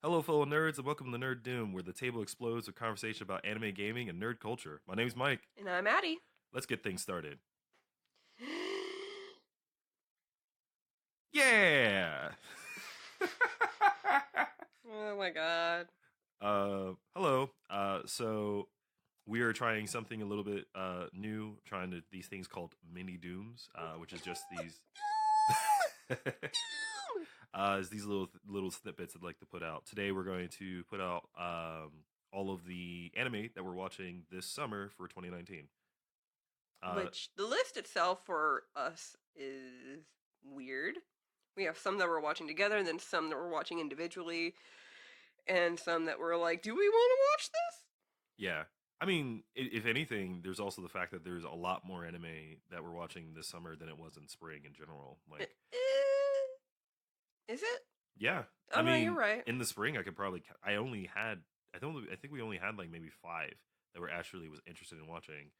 Hello, fellow nerds, and welcome to Nerd Doom, where the table explodes with conversation about anime gaming and nerd culture. My name's Mike. And I'm Addie. Let's get things started. Yeah! Oh my god. Hello. So we are trying something a little bit new, these things called mini dooms, which is just these is these little snippets I'd like to put out. Today we're going to put out all of the anime that we're watching this summer for 2019. Which the list itself for us is weird. We have some that we're watching together, and then some that we're watching individually, and some that we're like, do we want to watch this? Yeah. I mean, if anything, there's also the fact that there's a lot more anime that we're watching this summer than it was in spring in general. Like, Is it? yeah. Oh I no, you're mean, right. in the spring, I could probably. I think we only had like maybe five that were actually was interested in watching.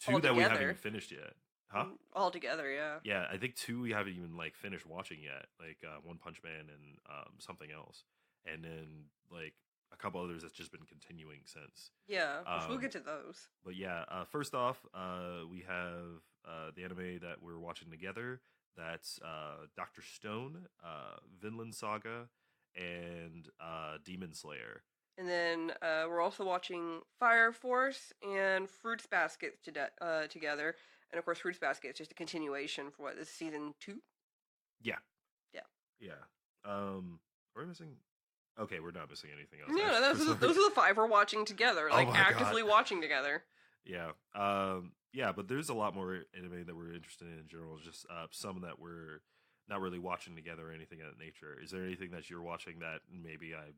Two that we haven't even finished yet. Huh? All together, yeah. Yeah, I think two we haven't even like finished watching yet. Like One Punch Man and something else, and then like a couple others that's just been continuing since. Yeah, which we'll get to those. But yeah, first off, we have the anime that we're watching together. That's Doctor Stone, Vinland Saga, and Demon Slayer. And then we're also watching Fire Force and Fruits Basket together. And of course, Fruits Basket is just a continuation for what, this is season 2? Yeah. Yeah. Yeah. Are we missing? Okay, we're not missing anything else. No, those are the 5 we're watching together, like actively watching together. Yeah. Yeah, but there's a lot more anime that we're interested in general. Just some that we're not really watching together or anything of that nature. Is there anything that you're watching that maybe I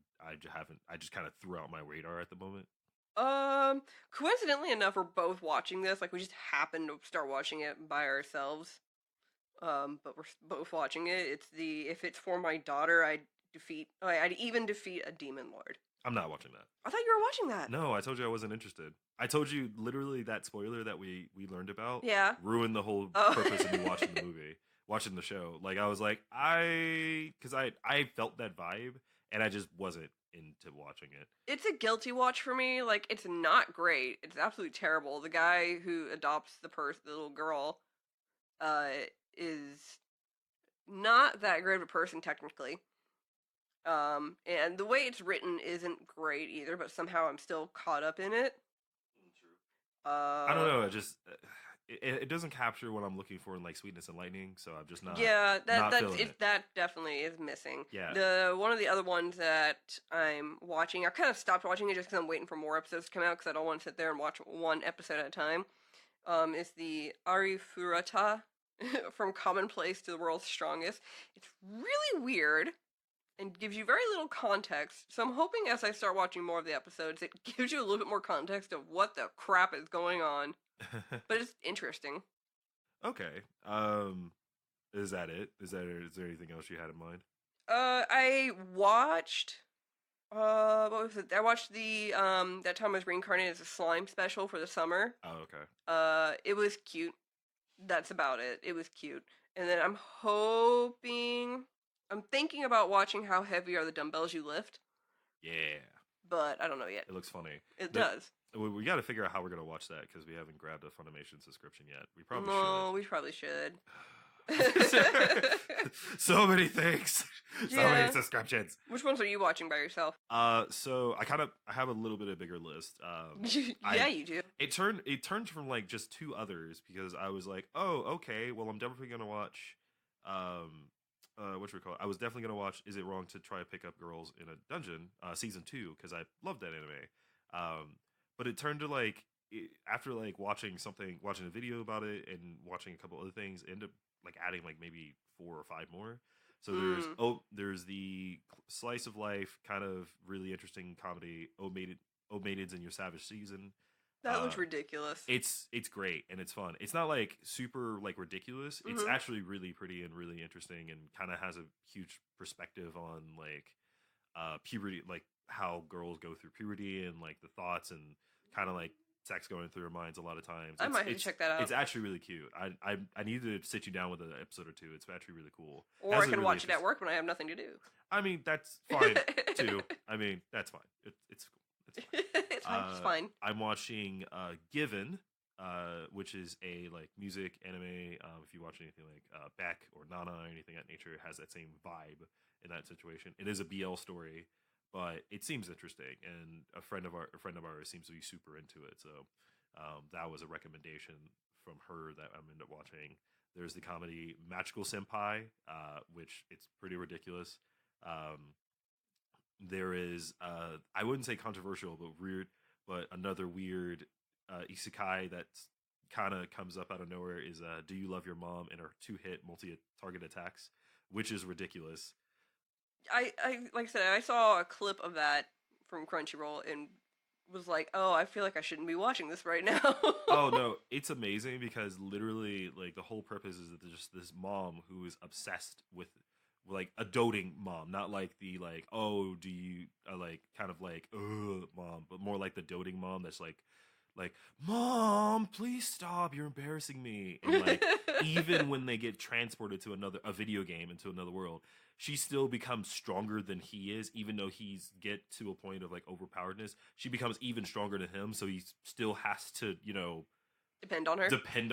just kind of threw out my radar at the moment? Coincidentally enough, we're both watching this. Like, we just happened to start watching it by ourselves. But we're both watching it. It's if it's for my daughter, I'd even defeat a demon lord. I'm not watching that. I thought you were watching that. No, I told you I wasn't interested. I told you literally that spoiler that we learned about. Yeah. Ruined the whole purpose of me watching the movie, watching the show. Like I was like, because I felt that vibe and I just wasn't into watching it. It's a guilty watch for me. Like, it's not great. It's absolutely terrible. The guy who adopts the little girl, is not that great of a person technically. And the way it's written isn't great either, but somehow I'm still caught up in it. True. I don't know. It doesn't capture what I'm looking for in like Sweetness and Lightning, so I'm just not. Yeah, that definitely is missing. Yeah. One of the other ones that I'm watching, I kind of stopped watching it just because I'm waiting for more episodes to come out because I don't want to sit there and watch one episode at a time. Is the Arifureta from Commonplace to the World's Strongest. It's really weird and gives you very little context. So I'm hoping as I start watching more of the episodes, it gives you a little bit more context of what the crap is going on. But it's interesting. Okay. Is that it? Is there anything else you had in mind? I watched. What was it? I watched the that time I was reincarnated as a slime special for the summer. Oh, okay. It was cute. That's about it. It was cute. And then I'm thinking about watching How Heavy Are the Dumbbells You Lift. Yeah. But I don't know yet. It looks funny. It does. We got to figure out how we're going to watch that because we haven't grabbed a Funimation subscription yet. We probably should. No, we probably should. So many things. So many subscriptions. Which ones are you watching by yourself? So I have a little bit of a bigger list. You do. It turned from like just 2 others because I was like, oh, okay, well I'm definitely gonna watch I was definitely gonna watch Is It Wrong to Try to Pick Up Girls in a Dungeon, season 2, because I loved that anime. But it turned to like after like watching a video about it and watching a couple other things, ended up like adding like maybe 4 or 5 more. So there's the slice of life kind of really interesting comedy Oh Maidens in Your Savage Season. That looks ridiculous. It's great and it's fun. It's not like super like ridiculous. It's actually really pretty and really interesting and kind of has a huge perspective on like puberty, like how girls go through puberty and like the thoughts and kind of like sex going through her minds a lot of times. I might have to check that out. It's actually really cute. I need to sit you down with an episode or two. It's actually really cool. Or I can watch it at work when I have nothing to do. I mean, that's fine too. I mean, that's fine. It's cool. It's fine. It's fine. I'm watching Given, which is a like music anime. If you watch anything like Beck or Nana or anything of that nature, it has that same vibe in that situation. It is a BL story, but it seems interesting, and a friend of ours seems to be super into it. So that was a recommendation from her that I'm into watching. There's the comedy Magical Senpai, which it's pretty ridiculous. There is I wouldn't say controversial, but weird, but another weird isekai that kind of comes up out of nowhere is Do You Love Your Mom? And her 2-hit multi-target attacks, which is ridiculous. I like I said, I saw a clip of that from Crunchyroll and was like, oh, I feel like I shouldn't be watching this right now. Oh no, it's amazing because literally, like, the whole purpose is that there's just this mom who is obsessed with like a doting mom, not like the like, oh, do you like kind of like mom, but more like the doting mom that's like mom, please stop, you're embarrassing me. And like even when they get transported to a video game into another world, she still becomes stronger than he is, even though he's get to a point of like overpoweredness. She becomes even stronger than him, so he still has to, depend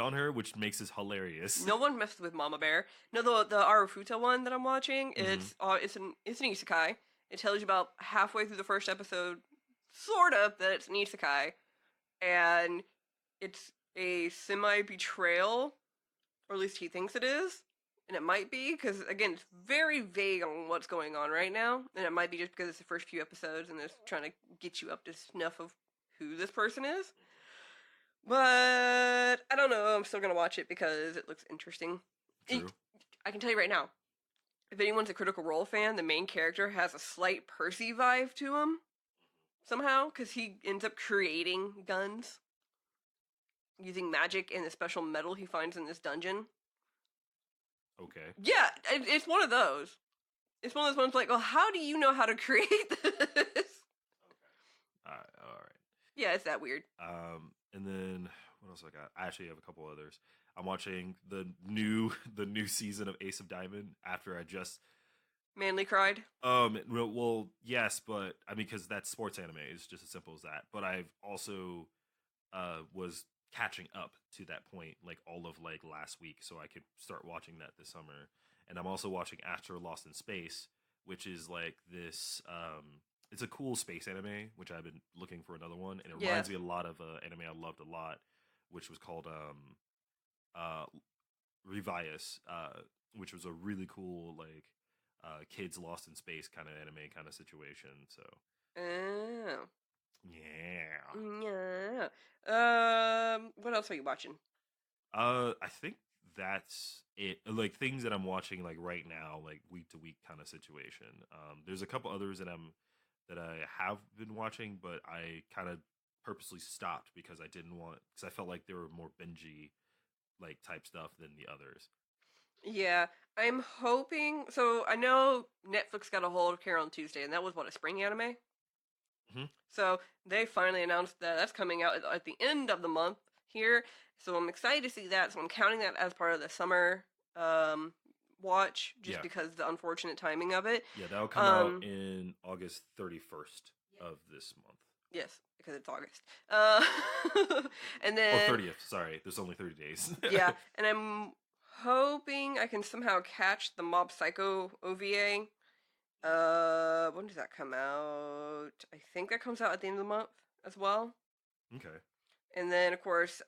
on her, which makes it hilarious. No one messes with Mama Bear. No, the Arufuta one that I'm watching, it's an isekai. It tells you about halfway through the first episode, sort of, that it's an isekai, and it's a semi-betrayal, or at least he thinks it is, and it might be, because, again, it's very vague on what's going on right now, and it might be just because it's the first few episodes, and it's trying to get you up to snuff of who this person is. But I don't know. I'm still gonna watch it because it looks interesting. True. I can tell you right now, if anyone's a Critical Role fan, the main character has a slight Percy vibe to him somehow, because he ends up creating guns using magic and the special metal he finds in this dungeon. Okay. Yeah, it's one of those. It's one of those ones like, well, how do you know how to create this? Okay. All right. Yeah, it's that weird. And then what else I got? I actually have a couple others. I'm watching the new season of Ace of Diamond after I just Manly cried. Well, yes, but I mean, because that's sports anime. It's just as simple as that. But I've also was catching up to that point, like all of like last week, so I could start watching that this summer. And I'm also watching Astro Lost in Space, which is like this. It's a cool space anime, which I've been looking for another one, and it reminds me a lot of anime I loved a lot, which was called Revius, which was a really cool like kids lost in space kind of anime kind of situation. So yeah. What else are you watching? I think that's it. Like things that I'm watching like right now, like week to week kind of situation. There's a couple others that I have been watching, but I kind of purposely stopped because I felt like they were more bingey like type stuff than the others. Yeah, I'm hoping. So I know Netflix got a hold of Carol on Tuesday, and that was a spring anime. Mm-hmm. So they finally announced that that's coming out at the end of the month here. So I'm excited to see that. So I'm counting that as part of the summer watch, just because of the unfortunate timing of it. Yeah, that'll come out in August 31st of this month. Yes, because it's August. And then 30th. Sorry, there's only 30 days. Yeah, and I'm hoping I can somehow catch the Mob Psycho OVA. When does that come out? I think that comes out at the end of the month as well. Okay. And then, of course,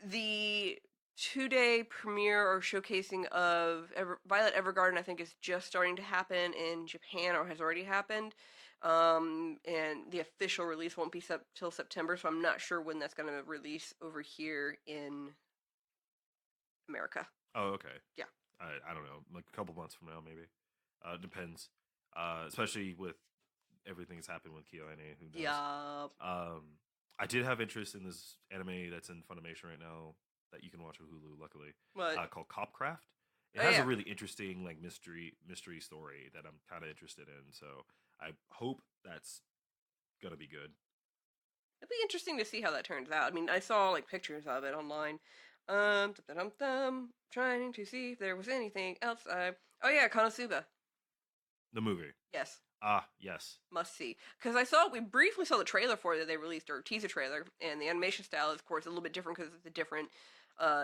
the 2-day premiere or showcasing of Violet Evergarden, I think, is just starting to happen in Japan or has already happened. And the official release won't be till September, so I'm not sure when that's going to release over here in America. Oh, okay. Yeah. I don't know, like a couple months from now, maybe. Depends. Especially with everything that's happened with KyoAni. Who knows? Yeah. I did have interest in this anime that's in Funimation right now that you can watch on Hulu, luckily. What? Called Copcraft. It has a really interesting like mystery story that I'm kind of interested in. So I hope that's gonna be good. It'd be interesting to see how that turns out. I mean, I saw like pictures of it online. Trying to see if there was anything else. Oh yeah, Konosuba. The movie. Yes, Ah, yes. must see. Because we briefly saw the trailer for it that they released, or teaser trailer, and the animation style is, of course, a little bit different because it's a different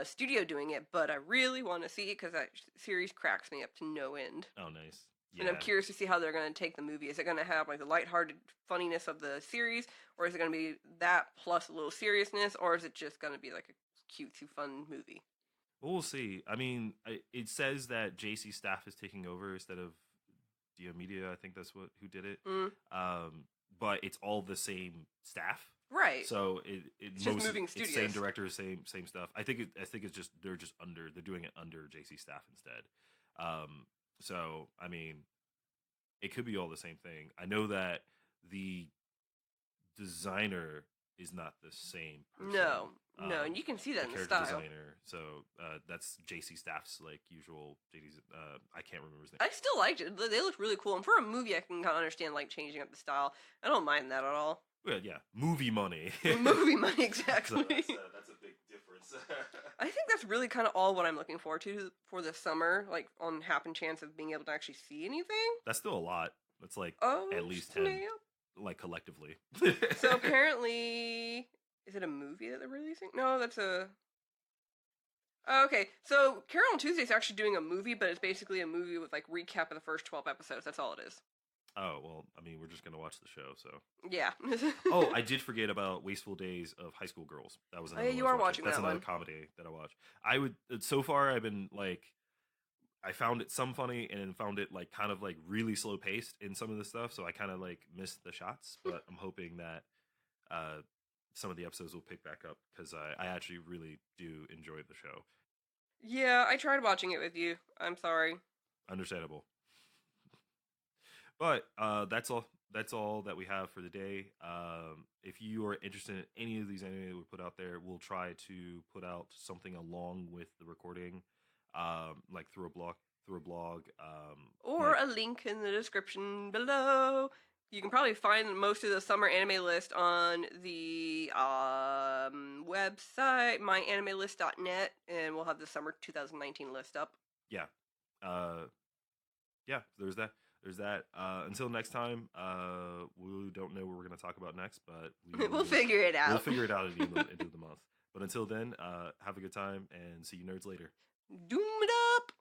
studio doing it. But I really want to see it because that series cracks me up to no end. Oh, nice. And I'm curious to see how they're going to take the movie. Is it going to have like the lighthearted funniness of the series, or is it going to be that plus a little seriousness, or is it just going to be like a cutesy fun movie? Well, we'll see. I mean, it says that JC Staff is taking over instead of Dio Media. I think that's who did it. But it's all the same staff, right? So it's just moving studios. Same director, same stuff. I think it's just they're doing it under JC Staff instead. So I mean, it could be all the same thing. I know that the designer is not the same person. No, and you can see that in the style. Designer, so that's JC Staff's like usual. JD's, I can't remember his name. I still liked it. They look really cool, and for a movie, I can kind of understand like changing up the style. I don't mind that at all. Yeah, movie money. Movie money, exactly. So that's a big difference. I think that's really kind of all what I'm looking forward to for the summer, like on happen chance of being able to actually see anything. That's still a lot. That's like at least 10, like collectively. So apparently, is it a movie that they're releasing? No, that's a... Oh, okay, so Carol on Tuesday is actually doing a movie, but it's basically a movie with like recap of the first 12 episodes. That's all it is. Oh, well, I mean, we're just going to watch the show, so. Yeah. Oh, I did forget about Wasteful Days of High School Girls. That was another one. You are watching that one. That's another comedy that I watch. So far, I've been, like, I found it some funny and found it, like, kind of, like, really slow paced in some of the stuff, so I kind of, like, missed the shots, but I'm hoping that some of the episodes will pick back up, because I actually really do enjoy the show. Yeah, I tried watching it with you. I'm sorry. Understandable. But that's all. That's all that we have for the day. If you are interested in any of these anime we put out there, we'll try to put out something along with the recording, like through a blog, or a link in the description below. You can probably find most of the summer anime list on the website myanimelist.net, and we'll have the summer 2019 list up. Yeah. Yeah. There's that. Until next time, we don't know what we're going to talk about next, but we'll figure it out. We'll figure it out at the end of the month. But until then, have a good time and see you nerds later. Doom it up!